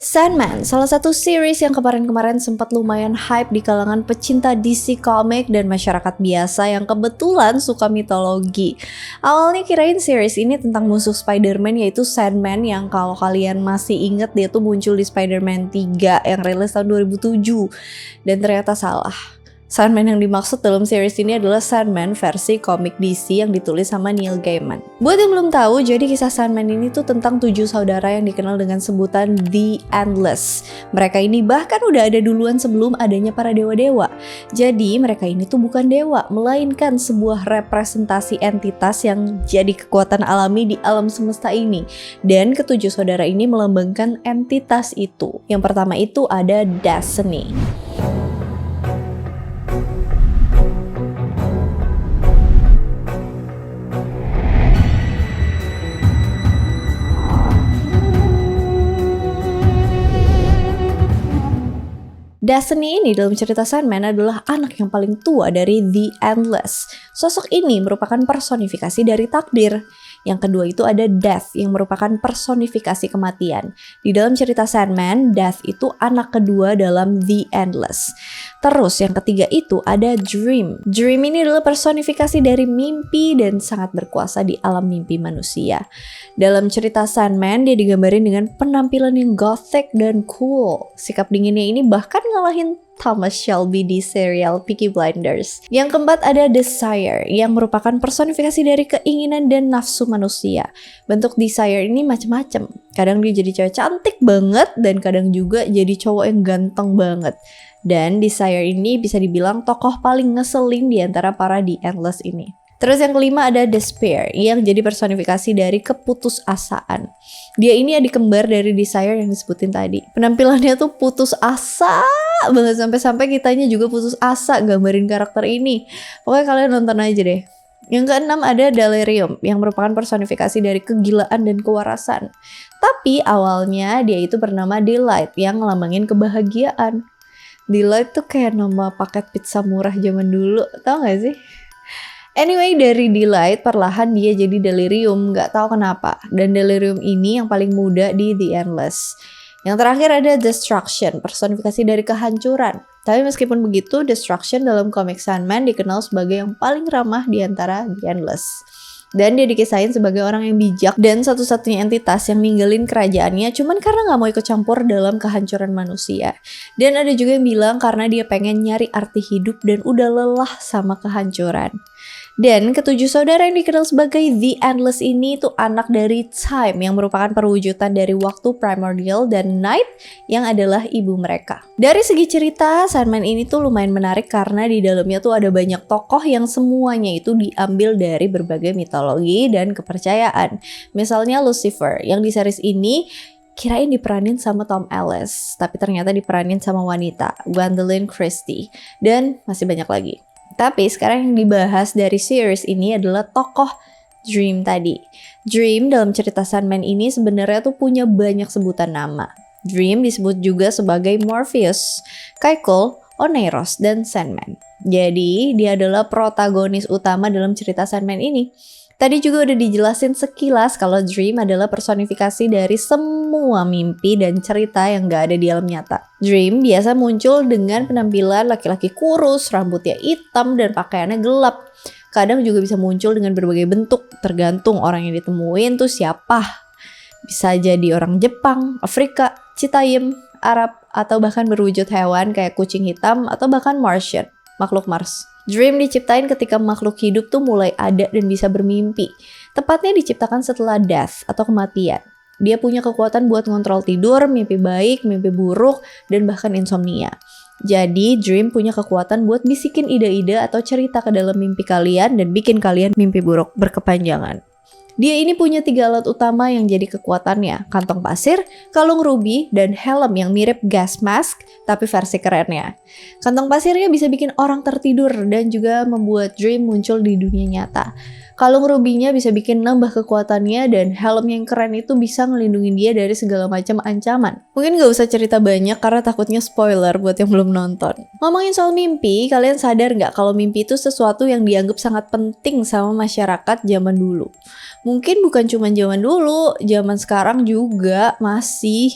Sandman, salah satu series yang kemarin-kemarin sempat lumayan hype di kalangan pecinta DC Comic dan masyarakat biasa yang kebetulan suka mitologi. Awalnya kirain series ini tentang musuh Spider-Man yaitu Sandman yang kalau kalian masih inget dia tuh muncul di Spider-Man 3 yang rilis tahun 2007. Dan ternyata salah. Sandman yang dimaksud dalam series ini adalah Sandman versi komik DC yang ditulis sama Neil Gaiman. Buat yang belum tahu, jadi kisah Sandman ini tuh tentang 7 saudara yang dikenal dengan sebutan The Endless. Mereka ini bahkan udah ada duluan sebelum adanya para dewa-dewa. Jadi mereka ini tuh bukan dewa, melainkan sebuah representasi entitas yang jadi kekuatan alami di alam semesta ini. Dan ketujuh saudara ini melambangkan entitas itu. Yang pertama itu ada Destiny. Destiny ini dalam cerita Sandman adalah anak yang paling tua dari The Endless. Sosok ini merupakan personifikasi dari takdir. Yang kedua itu ada Death yang merupakan personifikasi kematian. Di dalam cerita Sandman, Death itu anak kedua dalam The Endless. Terus yang ketiga itu ada Dream. Dream ini adalah personifikasi dari mimpi dan sangat berkuasa di alam mimpi manusia. Dalam cerita Sandman, dia digambarin dengan penampilan yang gothic dan cool. Sikap dinginnya ini bahkan ngalahin Thomas Shelby di serial Peaky Blinders. Yang keempat ada Desire, yang merupakan personifikasi dari keinginan dan nafsu manusia. Bentuk Desire ini macam-macam. Kadang dia jadi cewek cantik banget, dan kadang juga jadi cowok yang ganteng banget. Dan Desire ini bisa dibilang tokoh paling ngeselin di antara para The Endless ini. Terus yang kelima ada Despair, yang jadi personifikasi dari keputusasaan. Dia ini adik kembar dari Desire yang disebutin tadi. Penampilannya tuh putus asa banget, sampai-sampai kitanya juga putus asa gambarin karakter ini. Pokoknya kalian nonton aja deh. Yang keenam ada Delirium, yang merupakan personifikasi dari kegilaan dan kewarasan. Tapi awalnya dia itu bernama Delight, yang ngelambangin kebahagiaan. Delight tuh kayak nama paket pizza murah zaman dulu, tau gak sih? Anyway, dari Delight perlahan dia jadi Delirium, gak tahu kenapa. Dan Delirium ini yang paling muda di The Endless. Yang terakhir ada Destruction, personifikasi dari kehancuran. Tapi meskipun begitu, Destruction dalam komik Sandman dikenal sebagai yang paling ramah di antara The Endless. Dan dia dikisahin sebagai orang yang bijak dan satu-satunya entitas yang ninggalin kerajaannya cuman karena gak mau ikut campur dalam kehancuran manusia. Dan ada juga yang bilang karena dia pengen nyari arti hidup dan udah lelah sama kehancuran. Dan ketujuh saudara yang dikenal sebagai The Endless ini tuh anak dari Time yang merupakan perwujudan dari waktu primordial dan Night yang adalah ibu mereka. Dari segi cerita, Sandman ini tuh lumayan menarik karena di dalamnya tuh ada banyak tokoh yang semuanya itu diambil dari berbagai mitologi dan kepercayaan. Misalnya Lucifer yang di series ini kirain diperanin sama Tom Ellis, tapi ternyata diperanin sama wanita, Gwendolyn Christie, dan masih banyak lagi. Tapi sekarang yang dibahas dari series ini adalah tokoh Dream tadi. Dream dalam cerita Sandman ini sebenarnya tuh punya banyak sebutan nama. Dream disebut juga sebagai Morpheus, Kykul, Oneiros, dan Sandman. Jadi dia adalah protagonis utama dalam cerita Sandman ini. Tadi juga udah dijelasin sekilas kalau Dream adalah personifikasi dari semua mimpi dan cerita yang gak ada di alam nyata. Dream biasa muncul dengan penampilan laki-laki kurus, rambutnya hitam, dan pakaiannya gelap. Kadang juga bisa muncul dengan berbagai bentuk, tergantung orang yang ditemuin tuh siapa. Bisa jadi orang Jepang, Afrika, Citayam, Arab, atau bahkan berwujud hewan kayak kucing hitam atau bahkan Martian, makhluk Mars. Dream diciptain ketika makhluk hidup tuh mulai ada dan bisa bermimpi. Tepatnya diciptakan setelah death atau kematian. Dia punya kekuatan buat ngontrol tidur, mimpi baik, mimpi buruk, dan bahkan insomnia. Jadi Dream punya kekuatan buat bisikin ide-ide atau cerita ke dalam mimpi kalian dan bikin kalian mimpi buruk berkepanjangan. Dia ini punya 3 alat utama yang jadi kekuatannya, kantong pasir, kalung ruby, dan helm yang mirip gas mask, tapi versi kerennya. Kantong pasirnya bisa bikin orang tertidur dan juga membuat Dream muncul di dunia nyata. Kalung rubinya bisa bikin nambah kekuatannya dan helm yang keren itu bisa ngelindungin dia dari segala macam ancaman. Mungkin gak usah cerita banyak karena takutnya spoiler buat yang belum nonton. Ngomongin soal mimpi, kalian sadar gak kalau mimpi itu sesuatu yang dianggap sangat penting sama masyarakat zaman dulu? Mungkin bukan cuma zaman dulu, zaman sekarang juga masih.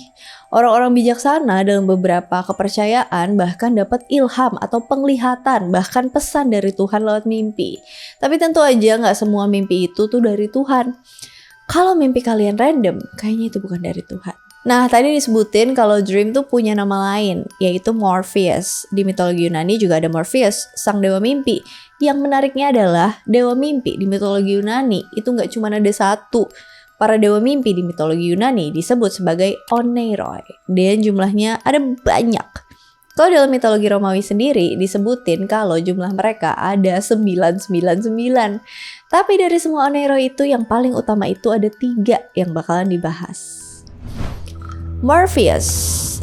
Orang-orang bijaksana dalam beberapa kepercayaan bahkan dapat ilham atau penglihatan, bahkan pesan dari Tuhan lewat mimpi. Tapi tentu aja nggak semua mimpi itu tuh dari Tuhan. Kalau mimpi kalian random, kayaknya itu bukan dari Tuhan. Nah, tadi disebutin kalau dream tuh punya nama lain, yaitu Morpheus. Di mitologi Yunani juga ada Morpheus, sang dewa mimpi. Yang menariknya adalah dewa mimpi di mitologi Yunani itu nggak cuma ada satu. Para dewa mimpi di mitologi Yunani disebut sebagai Oneiroi, dan jumlahnya ada banyak. Kalau dalam mitologi Romawi sendiri disebutin kalau jumlah mereka ada 999. Tapi dari semua Oneiroi itu yang paling utama itu ada 3 yang bakalan dibahas. Morpheus.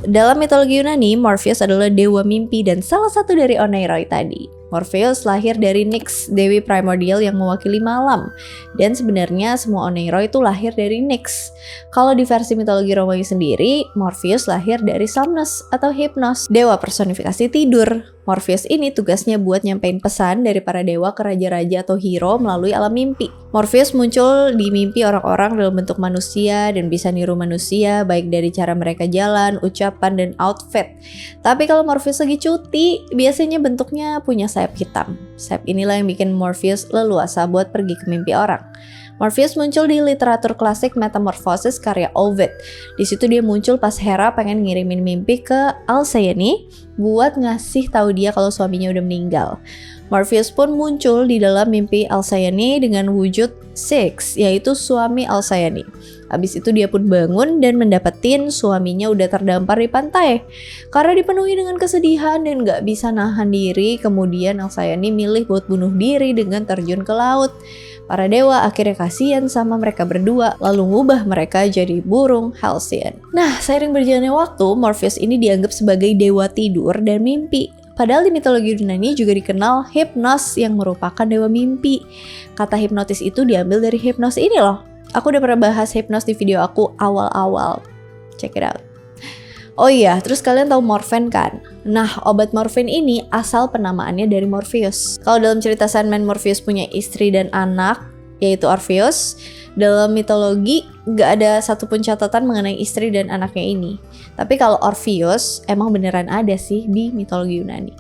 Dalam mitologi Yunani, Morpheus adalah dewa mimpi dan salah satu dari Oneiroi tadi. Morpheus lahir dari Nyx, dewi primordial yang mewakili malam. Dan sebenarnya semua Oneiroi itu lahir dari Nyx. Kalau di versi mitologi Romawi sendiri, Morpheus lahir dari Somnus atau Hypnos, dewa personifikasi tidur. Morpheus ini tugasnya buat nyampein pesan dari para dewa ke raja-raja atau hero melalui alam mimpi. Morpheus muncul di mimpi orang-orang dalam bentuk manusia dan bisa niru manusia baik dari cara mereka jalan, ucapan, dan outfit. Tapi kalau Morpheus lagi cuti, biasanya bentuknya punya sayap hitam. Sayap inilah yang bikin Morpheus leluasa buat pergi ke mimpi orang. Morpheus muncul di literatur klasik Metamorphosis karya Ovid. Di situ dia muncul pas Hera pengen ngirimin mimpi ke Alcyone buat ngasih tahu dia kalau suaminya udah meninggal. Morpheus pun muncul di dalam mimpi Alcyone dengan wujud Styx, yaitu suami Alcyone. Habis itu dia pun bangun dan mendapetin suaminya udah terdampar di pantai. Karena dipenuhi dengan kesedihan dan gak bisa nahan diri, kemudian Alcyone milih buat bunuh diri dengan terjun ke laut. Para dewa akhirnya kasihan sama mereka berdua, lalu ngubah mereka jadi burung Halcyon. Nah, seiring berjalannya waktu, Morpheus ini dianggap sebagai dewa tidur dan mimpi. Padahal di mitologi Yunani juga dikenal Hypnos yang merupakan dewa mimpi. Kata hipnotis itu diambil dari Hypnos ini loh. Aku udah pernah bahas Hypnos di video aku awal-awal. Check it out. Oh iya, terus kalian tahu morfen kan? Nah, obat morfin ini asal penamaannya dari Morpheus. Kalau dalam cerita Sandman, Morpheus punya istri dan anak, yaitu Orpheus. Dalam mitologi, gak ada satupun catatan mengenai istri dan anaknya ini. Tapi kalau Orpheus, emang beneran ada sih di mitologi Yunani.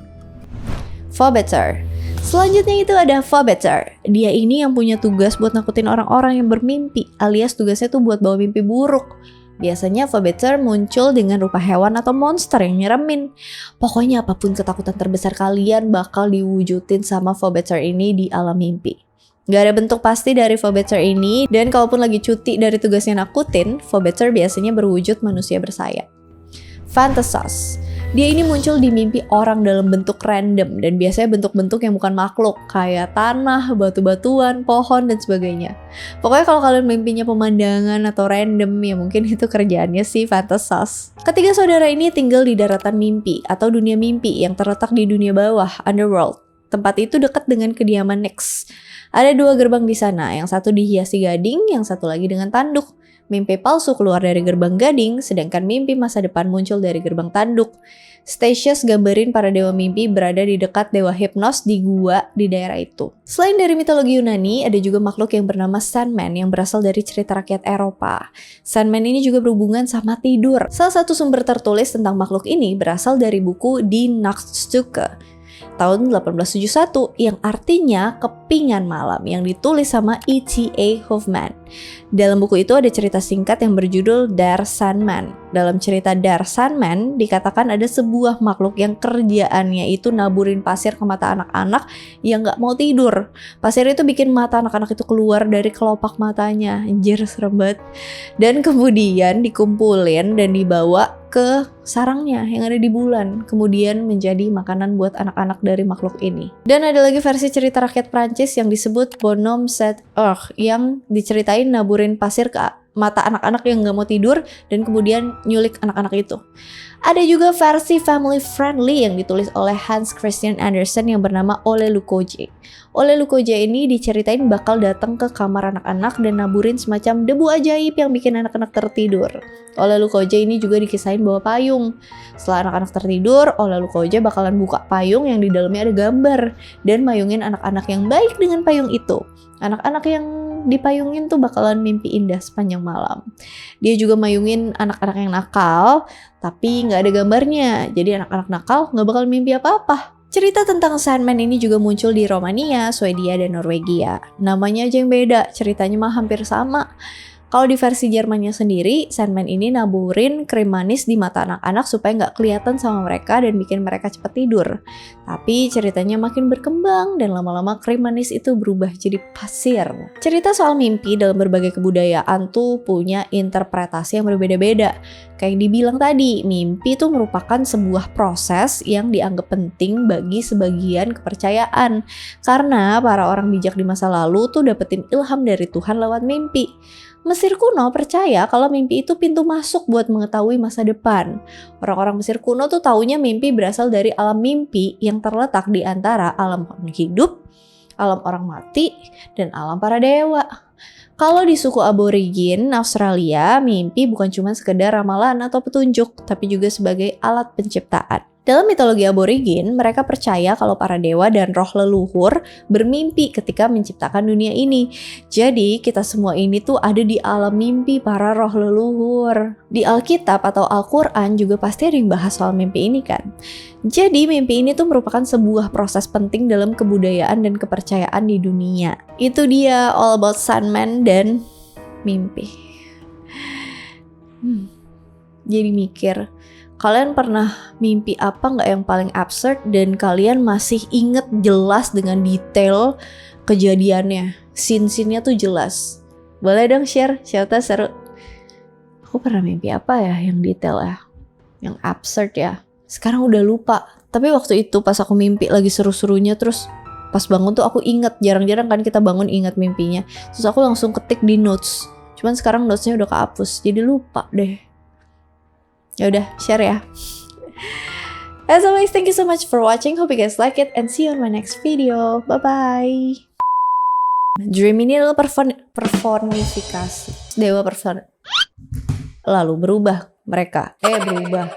Phobetor. Selanjutnya itu ada Phobetor. Dia ini yang punya tugas buat nakutin orang-orang yang bermimpi, alias tugasnya tuh buat bawa mimpi buruk. Biasanya Phobetor muncul dengan rupa hewan atau monster yang nyeremin. Pokoknya apapun ketakutan terbesar kalian bakal diwujudin sama Phobetor ini di alam mimpi. Gak ada bentuk pasti dari Phobetor ini, dan kalaupun lagi cuti dari tugasnya nakutin, Phobetor biasanya berwujud manusia bersayap. Phantasos. Dia ini muncul di mimpi orang dalam bentuk random dan biasanya bentuk-bentuk yang bukan makhluk kayak tanah, batu-batuan, pohon, dan sebagainya. Pokoknya kalau kalian mimpinya pemandangan atau random ya mungkin itu kerjaannya si Phantasos. Ketiga saudara ini tinggal di daratan mimpi atau dunia mimpi yang terletak di dunia bawah, Underworld. Tempat itu dekat dengan kediaman Nyx. Ada 2 gerbang di sana, yang satu dihiasi gading, yang satu lagi dengan tanduk. Mimpi palsu keluar dari gerbang gading, sedangkan mimpi masa depan muncul dari gerbang tanduk. Statius gambarin para dewa mimpi berada di dekat dewa Hypnos di gua di daerah itu. Selain dari mitologi Yunani, ada juga makhluk yang bernama Sandman yang berasal dari cerita rakyat Eropa. Sandman ini juga berhubungan sama tidur. Salah satu sumber tertulis tentang makhluk ini berasal dari buku Die Nachtstuke tahun 1871 yang artinya kepingan malam yang ditulis sama E.T.A. Hoffmann. Dalam buku itu ada cerita singkat yang berjudul Der Sandman. Dalam cerita Der Sandman dikatakan ada sebuah makhluk yang kerjaannya itu naburin pasir ke mata anak-anak yang gak mau tidur. Pasir itu bikin mata anak-anak itu keluar dari kelopak matanya. Anjir, serem banget. Dan kemudian dikumpulin dan dibawa ke sarangnya yang ada di bulan, kemudian menjadi makanan buat anak-anak dari makhluk ini. Dan ada lagi versi cerita rakyat Prancis yang disebut Bonhomme Set Urg yang diceritain naburin pasir ke mata anak-anak yang gak mau tidur dan kemudian nyulik anak-anak itu. Ada juga versi family friendly yang ditulis oleh Hans Christian Andersen yang bernama Ole Lukoje. Ole Lukoje ini diceritain bakal datang ke kamar anak-anak dan naburin semacam debu ajaib yang bikin anak-anak tertidur. Ole Lukoje ini juga dikisahin bawa payung. Setelah anak-anak tertidur, Ole Lukoje bakalan buka payung yang di dalamnya ada gambar dan mayungin anak-anak yang baik dengan payung itu. Anak-anak yang dipayungin tuh bakalan mimpi indah sepanjang malam. Dia juga mayungin anak-anak yang nakal, tapi nggak ada gambarnya. Jadi anak-anak nakal nggak bakal mimpi apa-apa. Cerita tentang Sandman ini juga muncul di Romania, Swedia, dan Norwegia. Namanya aja yang beda, ceritanya mah hampir sama. Kalau di versi Jermannya sendiri, Sandman ini naburin krim manis di mata anak-anak supaya nggak kelihatan sama mereka dan bikin mereka cepat tidur. Tapi ceritanya makin berkembang dan lama-lama krim manis itu berubah jadi pasir. Cerita soal mimpi dalam berbagai kebudayaan tuh punya interpretasi yang berbeda-beda. Kayak yang dibilang tadi, mimpi itu merupakan sebuah proses yang dianggap penting bagi sebagian kepercayaan. Karena para orang bijak di masa lalu tuh dapetin ilham dari Tuhan lewat mimpi. Mesir kuno percaya kalau mimpi itu pintu masuk buat mengetahui masa depan. Orang-orang Mesir kuno tuh taunya mimpi berasal dari alam mimpi yang terletak di antara alam orang hidup, alam orang mati, dan alam para dewa. Kalau di suku aborigin Australia, mimpi bukan cuma sekedar ramalan atau petunjuk, tapi juga sebagai alat penciptaan. Dalam mitologi aborigin, mereka percaya kalau para dewa dan roh leluhur bermimpi ketika menciptakan dunia ini. Jadi, kita semua ini tuh ada di alam mimpi para roh leluhur. Di Alkitab atau Al-Quran juga pasti ada yang bahas soal mimpi ini kan. Jadi, mimpi ini tuh merupakan sebuah proses penting dalam kebudayaan dan kepercayaan di dunia. Itu dia all about Sandman dan mimpi. Jadi mikir, kalian pernah mimpi apa nggak yang paling absurd dan kalian masih inget jelas dengan detail kejadiannya, scene-nya tuh jelas. Boleh dong share, siapa seru. Aku pernah mimpi apa ya yang detail ya, yang absurd ya. Sekarang udah lupa, tapi waktu itu pas aku mimpi lagi seru-serunya, terus pas bangun tuh aku inget. Jarang-jarang kan kita bangun inget mimpinya. Terus aku langsung ketik di notes, cuman sekarang notesnya udah kehapus, jadi lupa deh. Ya udah, share ya. As always, thank you so much for watching. Hope you guys like it and see you on my next video. Bye-bye. Dream ini adalah personifikasi. Dewa lalu berubah mereka. Berubah.